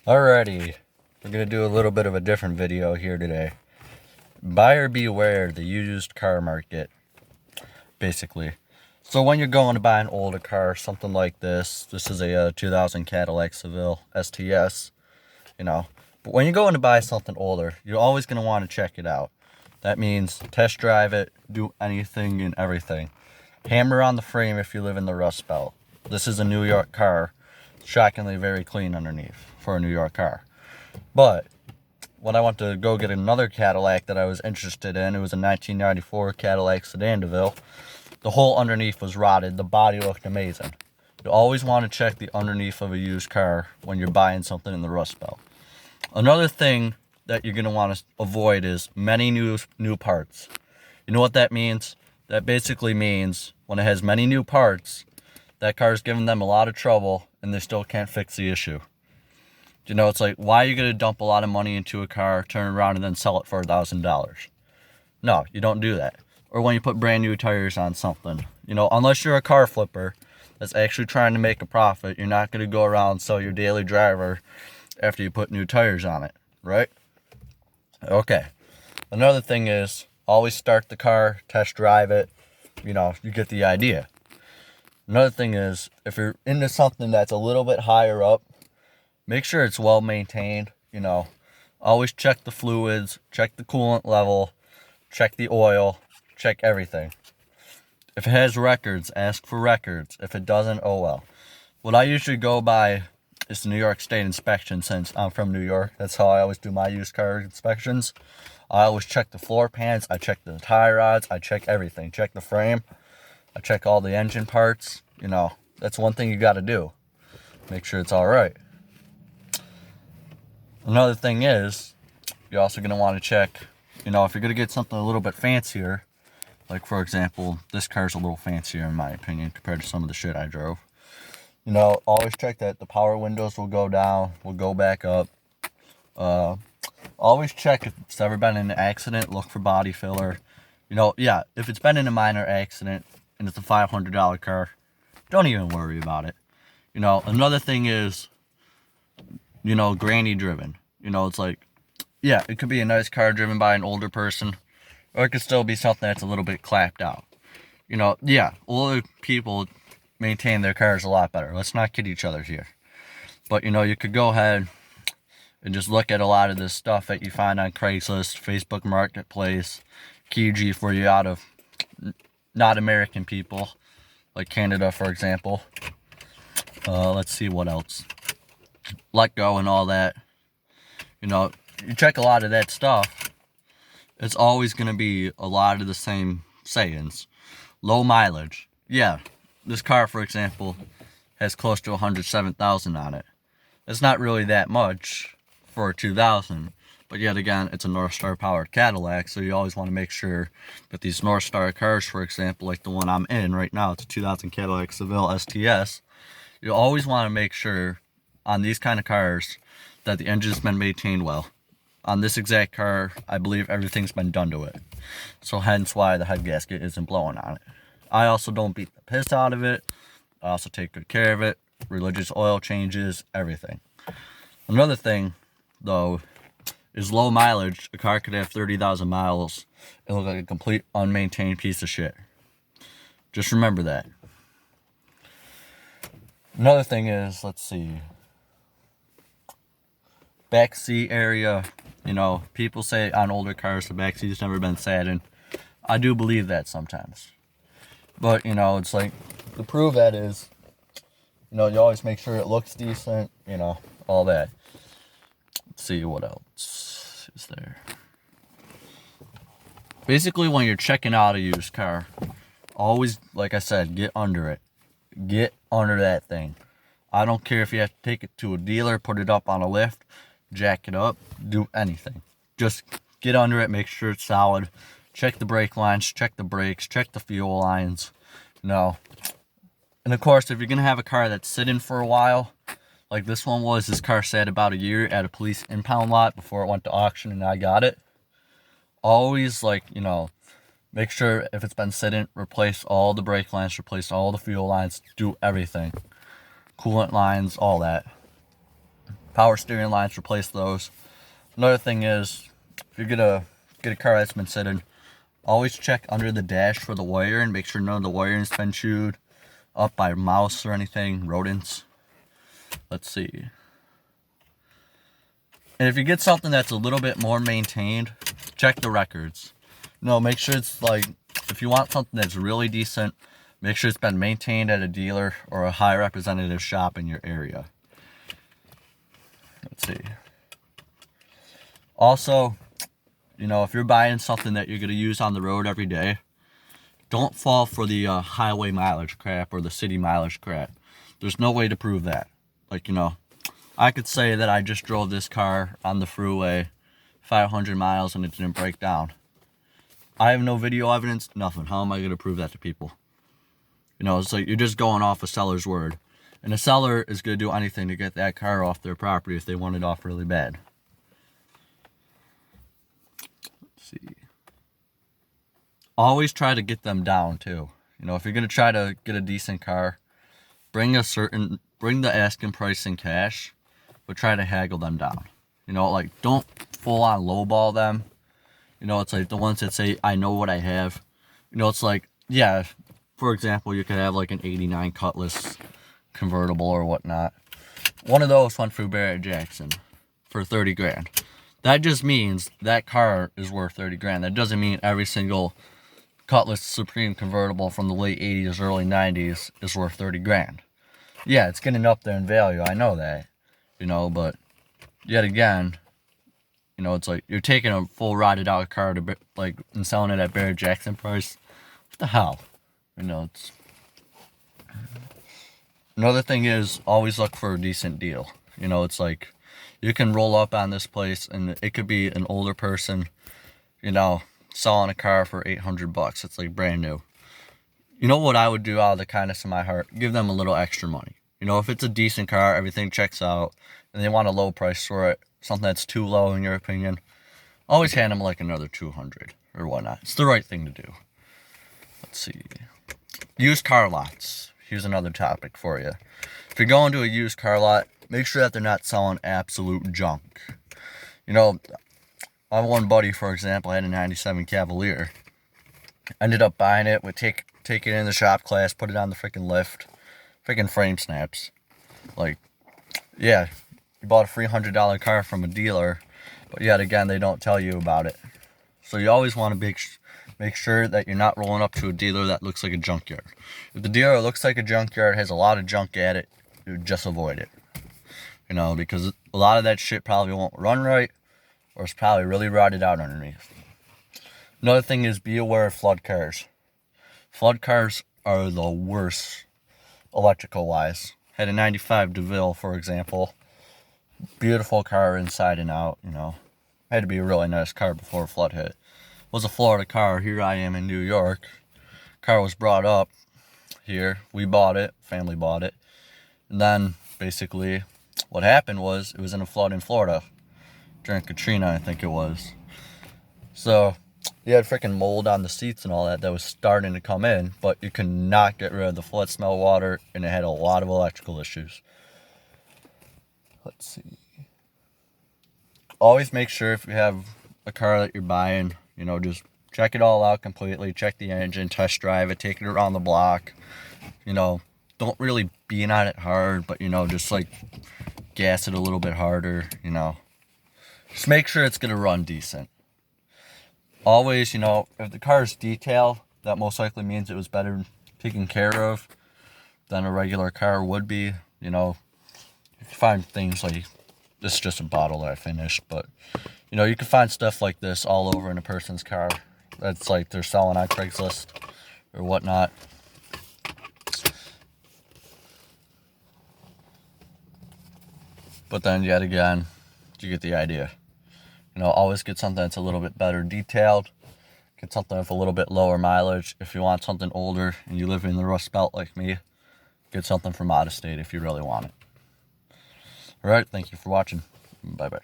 Alrighty, we're gonna do a little bit of a different video here today. Buyer beware the used car market, basically. So when you're going to buy an older car, something like this is a 2000 Cadillac Seville STS, But when you're going to buy something older, you're always gonna want to check it out. That means test drive it, do anything and everything. Hammer on the frame if you live in the Rust Belt. This is a New York car, shockingly very clean underneath for a New York car. But when I went to go get another Cadillac that I was interested in, it was a 1994 Cadillac Sedan DeVille. The whole underneath was rotted. The body looked amazing. You always want to check the underneath of a used car when you're buying something in the Rust Belt. Another thing that you're going to want to avoid is many new parts. You know what that means? That basically means when it has many new parts, that car is giving them a lot of trouble and they still can't fix the issue. It's like, why are you going to dump a lot of money into a car, turn around, and then sell it for $1,000? No, you don't do that. Or when you put brand new tires on something. Unless you're a car flipper that's actually trying to make a profit, you're not going to go around and sell your daily driver after you put new tires on it, right? Okay. Another thing is, always start the car, test drive it. You get the idea. Another thing is, if you're into something that's a little bit higher up, make sure it's well maintained. Always check the fluids, check the coolant level, check the oil, check everything. If it has records, ask for records. If it doesn't, oh well. What I usually go by is the New York State inspection, since I'm from New York. That's how I always do my used car inspections. I always check the floor pans, I check the tie rods, I check everything. Check the frame, I check all the engine parts. That's one thing you got to do. Make sure it's all right. Another thing is, you're also going to want to check, if you're going to get something a little bit fancier, like for example, this car's a little fancier in my opinion compared to some of the shit I drove. Always check that the power windows will go down, will go back up. Always check if it's ever been in an accident, look for body filler. If it's been in a minor accident and it's a $500 car, don't even worry about it. Another thing is, granny driven. It's like, yeah, it could be a nice car driven by an older person, or it could still be something that's a little bit clapped out. Older people maintain their cars a lot better. Let's not kid each other here. But, you could go ahead and just look at a lot of this stuff that you find on Craigslist, Facebook Marketplace, Kijiji for you out of not American people, like Canada, for example. Let's see what else. Let Go and all that. You check a lot of that stuff. It's always going to be a lot of the same sayings. Low mileage. Yeah, this car, for example, has close to 107,000 on it. It's not really that much for a 2000, but yet again, it's a North Star powered Cadillac, so you always want to make sure that these North Star cars, for example, like the one I'm in right now, it's a 2000 Cadillac Seville STS, you always want to make sure on these kind of cars that the engine's been maintained well. On this exact car, I believe everything's been done to it, so hence why the head gasket isn't blowing on it. I also don't beat the piss out of it. I also take good care of it. Religious oil changes, everything. Another thing, though, is low mileage. A car could have 30,000 miles and look like a complete unmaintained piece of shit. Just remember that. Another thing is, let's see, backseat area. People say on older cars the backseat's never been sat in. I do believe that sometimes. But, it's like, to prove that is, you always make sure it looks decent, all that. Let's see what else is there. Basically, when you're checking out a used car, always, like I said, get under it. Get under that thing. I don't care if you have to take it to a dealer, put it up on a lift, jack it up, do anything. Just get under it, make sure it's solid. Check the brake lines, check the brakes, check the fuel lines. And of course, if you're going to have a car that's sitting for a while, like this one was, this car sat about a year at a police impound lot before it went to auction and I got it. Always, make sure if it's been sitting, replace all the brake lines, replace all the fuel lines, do everything. Coolant lines, all that. Power steering lines, replace those. Another thing is, if you're gonna get a car that's been sitting, always check under the dash for the wire and make sure none of the wiring's been chewed up by mouse or anything, rodents. Let's see. And if you get something that's a little bit more maintained, check the records. Make sure it's like, if you want something that's really decent, make sure it's been maintained at a dealer or a high representative shop in your area. Let's see. Also, if you're buying something that you're going to use on the road every day, don't fall for the highway mileage crap or the city mileage crap. There's no way to prove that. Like, I could say that I just drove this car on the freeway 500 miles and it didn't break down. I have no video evidence, nothing. How am I going to prove that to people? It's like you're just going off a seller's word. And a seller is going to do anything to get that car off their property if they want it off really bad. Let's see. Always try to get them down too. If you're going to try to get a decent car, bring the asking price in cash, but try to haggle them down. Like, don't full on lowball them. It's like the ones that say, I know what I have. It's like, yeah, for example, you could have like an 89 Cutlass convertible or whatnot. One of those went through Barrett-Jackson for 30 grand. That just means that car is worth 30 grand. That doesn't mean every single Cutlass Supreme convertible from the late 80s, early 90s is worth 30 grand. Yeah, it's getting up there in value. I know that, but yet again, it's like you're taking a full rotted out car to and selling it at Barrett-Jackson price. What the hell? It's... Another thing is, always look for a decent deal. It's like, you can roll up on this place and it could be an older person, selling a car for $800. It's like brand new. What I would do out of the kindness of my heart? Give them a little extra money. If it's a decent car, everything checks out, and they want a low price for it, something that's too low in your opinion, always hand them like another $200 or whatnot. It's the right thing to do. Let's see. Used car lots. Here's another topic for you. If you're going to a used car lot, make sure that they're not selling absolute junk. I have one buddy, for example, had a 97 Cavalier. Ended up buying it, would take it in the shop class, put it on the freaking lift. Freaking frame snaps. Like, yeah, you bought a $300 car from a dealer, but yet again, they don't tell you about it. So you always want to make sure that you're not rolling up to a dealer that looks like a junkyard. If the dealer looks like a junkyard, has a lot of junk at it, you just avoid it. Because a lot of that shit probably won't run right, or it's probably really rotted out underneath. Another thing is, be aware of flood cars. Flood cars are the worst electrical wise. Had a 95 DeVille, for example. Beautiful car inside and out, Had to be a really nice car before a flood hit. Was a Florida car. Here I am in New York. Car was brought up here. We bought it. Family bought it. And then, basically, what happened was, it was in a flood in Florida. During Katrina, I think it was. So, you had freaking mold on the seats and all that was starting to come in, but you could not get rid of the flood smell water, and it had a lot of electrical issues. Let's see. Always make sure if you have a car that you're buying, just check it all out completely, check the engine, test drive it, take it around the block. Don't really beat on it hard, but, just like gas it a little bit harder, Just make sure it's going to run decent. Always, if the car's detail, that most likely means it was better taken care of than a regular car would be. You find things like, this is just a bottle that I finished, but, you can find stuff like this all over in a person's car. That's like they're selling on Craigslist or whatnot. But then, yet again, you get the idea. Always get something that's a little bit better detailed. Get something with a little bit lower mileage. If you want something older and you live in the Rust Belt like me, get something from out of state if you really want it. Alright, thank you for watching. Bye-bye.